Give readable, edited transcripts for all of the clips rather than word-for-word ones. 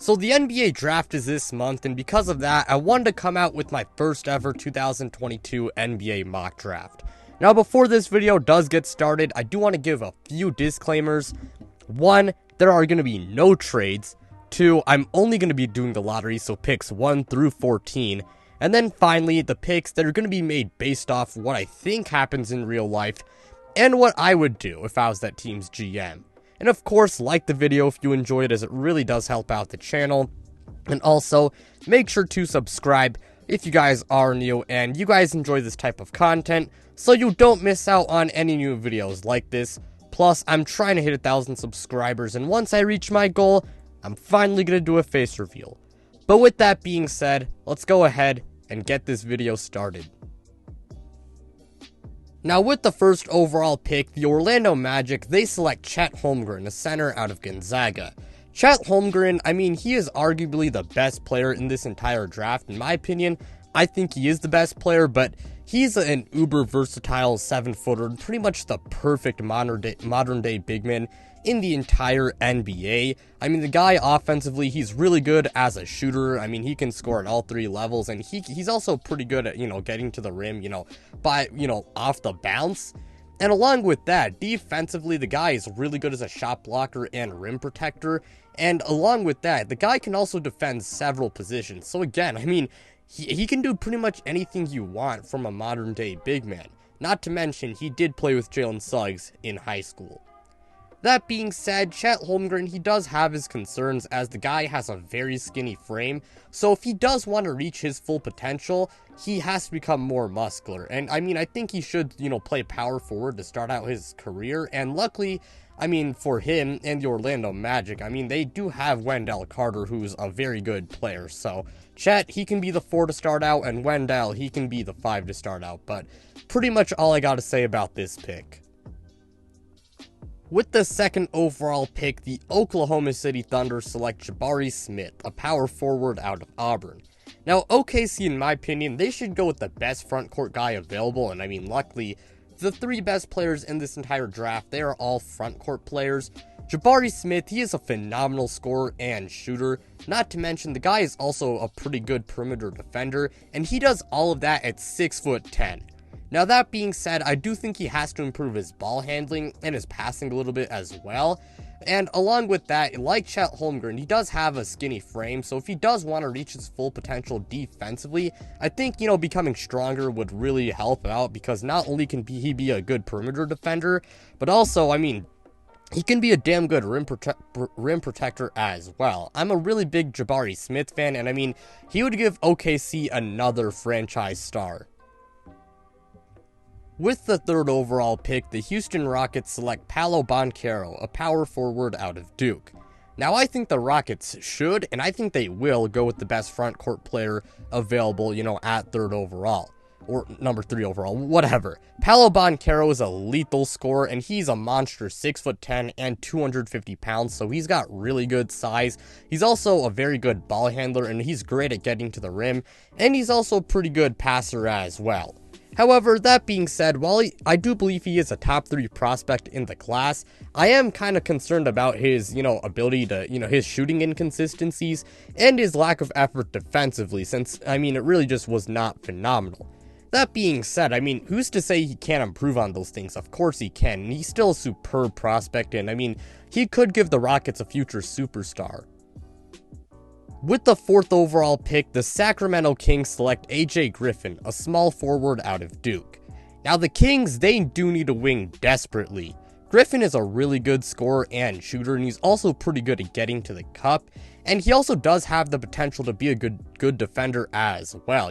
So the NBA draft is this month, and because of that, I wanted to come out with my first ever 2022 NBA mock draft. Now before this video does get started, I do want to give a few disclaimers. 1, there are going to be no trades. 2, I'm only going to be doing the lottery, so picks 1 through 14. And then finally, the picks that are going to be made based off what I think happens in real life, and what I would do if I was that team's GM. And of course, like the video if you enjoy it, as it really does help out the channel. And also, make sure to subscribe if you guys are new and you guys enjoy this type of content, so you don't miss out on any new videos like this. Plus, I'm trying to hit 1,000 subscribers, and once I reach my goal, I'm finally going to do a face reveal. But with that being said, let's go ahead and get this video started. Now with the first overall pick, the Orlando Magic, they select Chet Holmgren, a center out of Gonzaga. Chet Holmgren, I mean, he is arguably the best player in this entire draft. In my opinion, I think he is the best player, but he's an uber versatile 7-footer, pretty much the perfect modern day big man in the entire NBA. I mean, the guy offensively, he's really good as a shooter. I mean, he can score at all 3 levels, and he's also pretty good at, getting to the rim, by, off the bounce. And along with that, defensively, the guy is really good as a shot blocker and rim protector. And along with that, the guy can also defend several positions. So again, I mean, he can do pretty much anything you want from a modern day big man. Not to mention, he did play with Jalen Suggs in high school. That being said, Chet Holmgren, he does have his concerns, as the guy has a very skinny frame. So if he does want to reach his full potential, he has to become more muscular. And I mean, I think he should, play power forward to start out his career. And luckily, I mean, for him and the Orlando Magic, I mean, they do have Wendell Carter, who's a very good player. So Chet, he can be the 4 to start out, and Wendell, he can be the 5 to start out. But pretty much all I got to say about this pick. With the second overall pick, the Oklahoma City Thunder select Jabari Smith, a power forward out of Auburn. Now, OKC, in my opinion, they should go with the best front court guy available, and I mean, luckily, the 3 best players in this entire draft, they are all front court players. Jabari Smith, he is a phenomenal scorer and shooter, not to mention the guy is also a pretty good perimeter defender, and he does all of that at 6'10". Now that being said, I do think he has to improve his ball handling and his passing a little bit as well. And along with that, like Chet Holmgren, he does have a skinny frame, so if he does want to reach his full potential defensively, I think, becoming stronger would really help out, because not only can he be a good perimeter defender, but also, I mean, he can be a damn good rim protector as well. I'm a really big Jabari Smith fan, and I mean, he would give OKC another franchise star. With the third overall pick, the Houston Rockets select Paolo Banchero, a power forward out of Duke. Now, I think the Rockets should, and I think they will, go with the best front court player available, at 3rd overall. Or number 3 overall, whatever. Paolo Banchero is a lethal scorer, and he's a monster, 6'10" and 250 pounds, so he's got really good size. He's also a very good ball handler, and he's great at getting to the rim, and he's also a pretty good passer as well. However, that being said, while I do believe he is a top 3 prospect in the class, I am kind of concerned about his, ability to, his shooting inconsistencies and his lack of effort defensively, since, I mean, it really just was not phenomenal. That being said, I mean, who's to say he can't improve on those things? Of course he can, and he's still a superb prospect, and I mean, he could give the Rockets a future superstar. With the 4th overall pick, the Sacramento Kings select AJ Griffin, a small forward out of Duke. Now the Kings, they do need a wing desperately. Griffin is a really good scorer and shooter, and he's also pretty good at getting to the cup, and he also does have the potential to be a good defender as well,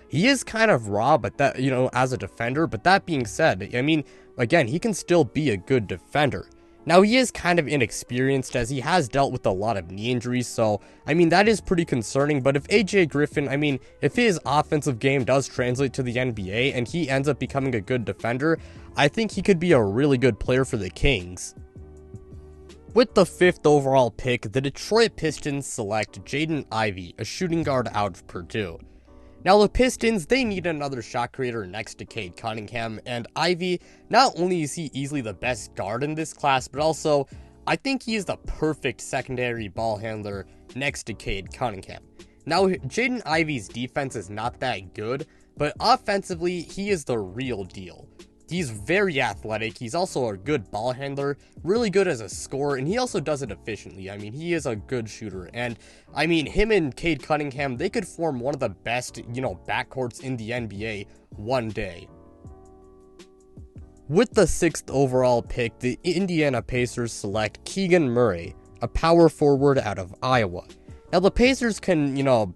He is kind of raw, but that, as a defender, but that being said, I mean, again, he can still be a good defender. Now, he is kind of inexperienced, as he has dealt with a lot of knee injuries, so, I mean, that is pretty concerning. But if AJ Griffin, I mean, if his offensive game does translate to the NBA and he ends up becoming a good defender, I think he could be a really good player for the Kings. With the 5th overall pick, the Detroit Pistons select Jaden Ivey, a shooting guard out of Purdue. Now the Pistons, they need another shot creator next to Cade Cunningham, and Ivey, not only is he easily the best guard in this class, but also, I think he is the perfect secondary ball handler next to Cade Cunningham. Now, Jaden Ivey's defense is not that good, but offensively, he is the real deal. He's very athletic, he's also a good ball handler, really good as a scorer, and he also does it efficiently. I mean, he is a good shooter, and I mean, him and Cade Cunningham, they could form one of the best, backcourts in the NBA one day. With the 6th overall pick, the Indiana Pacers select Keegan Murray, a power forward out of Iowa. Now, the Pacers can,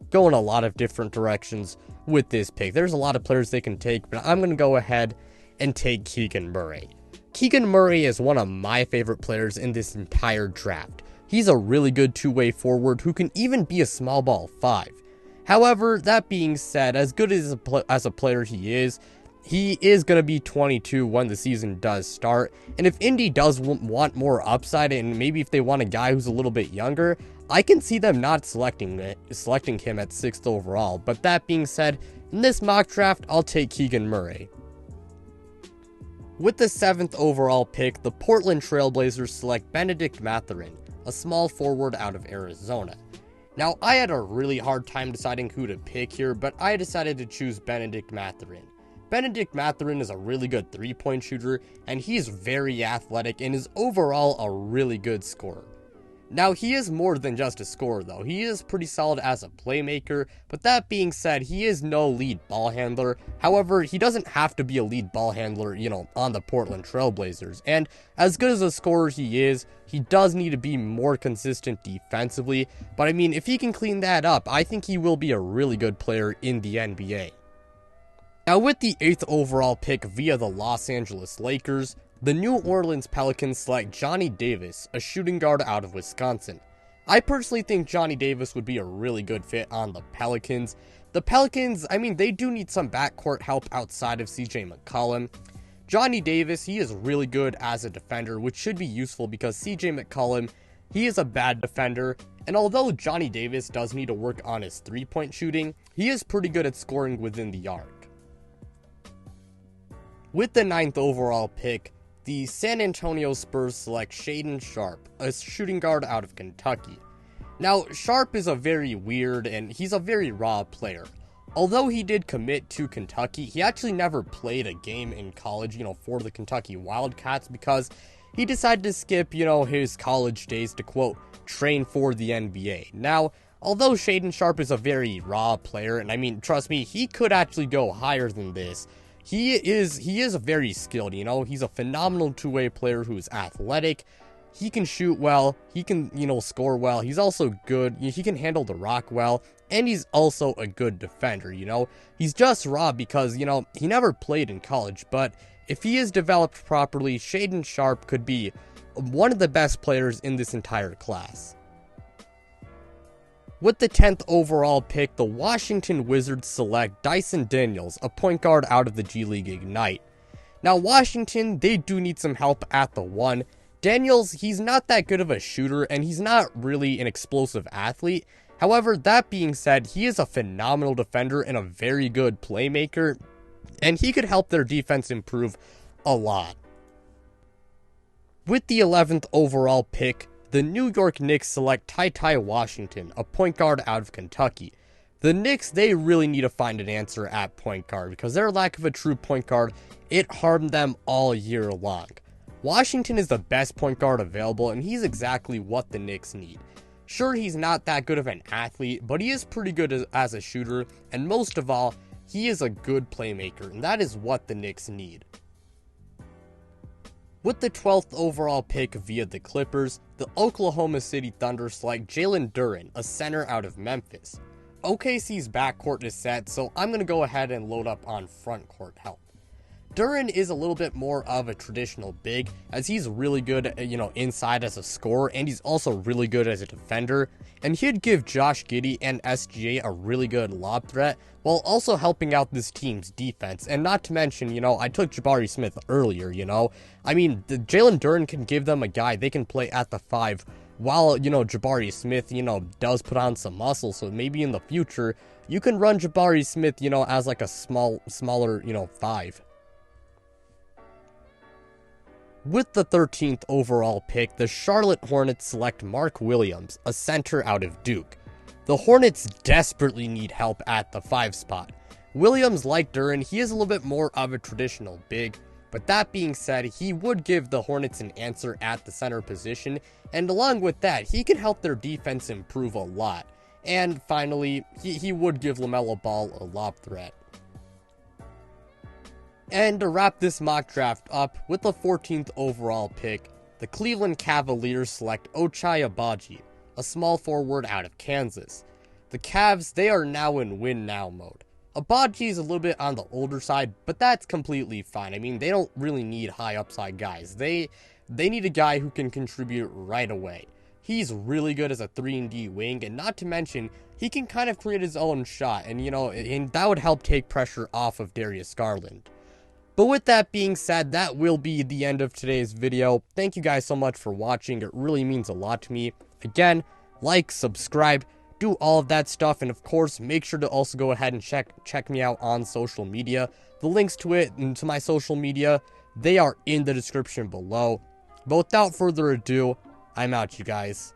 go in a lot of different directions with this pick. There's a lot of players they can take, but I'm going to go ahead and take Keegan Murray. Keegan Murray is one of my favorite players in this entire draft. He's a really good two-way forward who can even be a small ball 5. However, that being said, as good as a player he is going to be 22 when the season does start, and if Indy does want more upside, and maybe if they want a guy who's a little bit younger, I can see them not selecting him at 6th overall. But that being said, in this mock draft, I'll take Keegan Murray. With the 7th overall pick, the Portland Trailblazers select Benedict Mathurin, a small forward out of Arizona. Now, I had a really hard time deciding who to pick here, but I decided to choose Benedict Mathurin. Benedict Mathurin is a really good three-point shooter, and he's very athletic and is overall a really good scorer. Now, he is more than just a scorer, though. He is pretty solid as a playmaker, but that being said, he is no lead ball handler. However, he doesn't have to be a lead ball handler, on the Portland Trailblazers. And as good as a scorer he is, he does need to be more consistent defensively. But I mean, if he can clean that up, I think he will be a really good player in the NBA. Now, with the 8th overall pick via the Los Angeles Lakers, the New Orleans Pelicans select Johnny Davis, a shooting guard out of Wisconsin. I personally think Johnny Davis would be a really good fit on the Pelicans. The Pelicans, I mean, they do need some backcourt help outside of CJ McCollum. Johnny Davis, he is really good as a defender, which should be useful because CJ McCollum, he is a bad defender. And although Johnny Davis does need to work on his three-point shooting, he is pretty good at scoring within the arc. With the 9th overall pick, the San Antonio Spurs select Shaedon Sharpe, a shooting guard out of Kentucky. Now, Sharpe is a very weird and he's a very raw player. Although he did commit to Kentucky, he actually never played a game in college, for the Kentucky Wildcats because he decided to skip, his college days to, quote, train for the NBA. Now, although Shaedon Sharpe is a very raw player, and I mean, trust me, he could actually go higher than this. He is very skilled, he's a phenomenal two-way player who is athletic. He can shoot well, he can, score well, he's also good, he can handle the rock well, and he's also a good defender, He's just raw because, he never played in college, but if he is developed properly, Shaedon Sharpe could be one of the best players in this entire class. With the 10th overall pick, the Washington Wizards select Dyson Daniels, a point guard out of the G League Ignite. Now, Washington, they do need some help at the 1. Daniels, he's not that good of a shooter, and he's not really an explosive athlete. However, that being said, he is a phenomenal defender and a very good playmaker, and he could help their defense improve a lot. With the 11th overall pick, the New York Knicks select Ty Washington, a point guard out of Kentucky. The Knicks, they really need to find an answer at point guard because their lack of a true point guard, it harmed them all year long. Washington is the best point guard available, and he's exactly what the Knicks need. Sure, he's not that good of an athlete, but he is pretty good as a shooter, and most of all, he is a good playmaker, and that is what the Knicks need. With the 12th overall pick via the Clippers, the Oklahoma City Thunder select Jalen Duren, a center out of Memphis. OKC's backcourt is set, so I'm going to go ahead and load up on front court help. Duren is a little bit more of a traditional big, as he's really good, inside as a scorer, and he's also really good as a defender, and he'd give Josh Giddey and SGA a really good lob threat, while also helping out this team's defense, and not to mention, I took Jabari Smith earlier, I mean, Jalen Duren can give them a guy they can play at the 5, while, Jabari Smith, does put on some muscle, so maybe in the future, you can run Jabari Smith, as like a smaller, 5. With the 13th overall pick, the Charlotte Hornets select Mark Williams, a center out of Duke. The Hornets desperately need help at the 5 spot. Williams, like Duren, he is a little bit more of a traditional big, but that being said, he would give the Hornets an answer at the center position, and along with that, he could help their defense improve a lot. And finally, he would give LaMelo Ball a lob threat. And to wrap this mock draft up, with the 14th overall pick, the Cleveland Cavaliers select Ochai Agbaji, a small forward out of Kansas. The Cavs, they are now in win now mode. Agbaji is a little bit on the older side, but that's completely fine. I mean, they don't really need high upside guys. They need a guy who can contribute right away. He's really good as a 3-and-D wing, and not to mention, he can kind of create his own shot, and and that would help take pressure off of Darius Garland. But with that being said, that will be the end of today's video. Thank you guys so much for watching. It really means a lot to me. Again, like, subscribe, do all of that stuff, and of course, make sure to also go ahead and check me out on social media. The links to it and to my social media, they are in the description below. But without further ado, I'm out, you guys.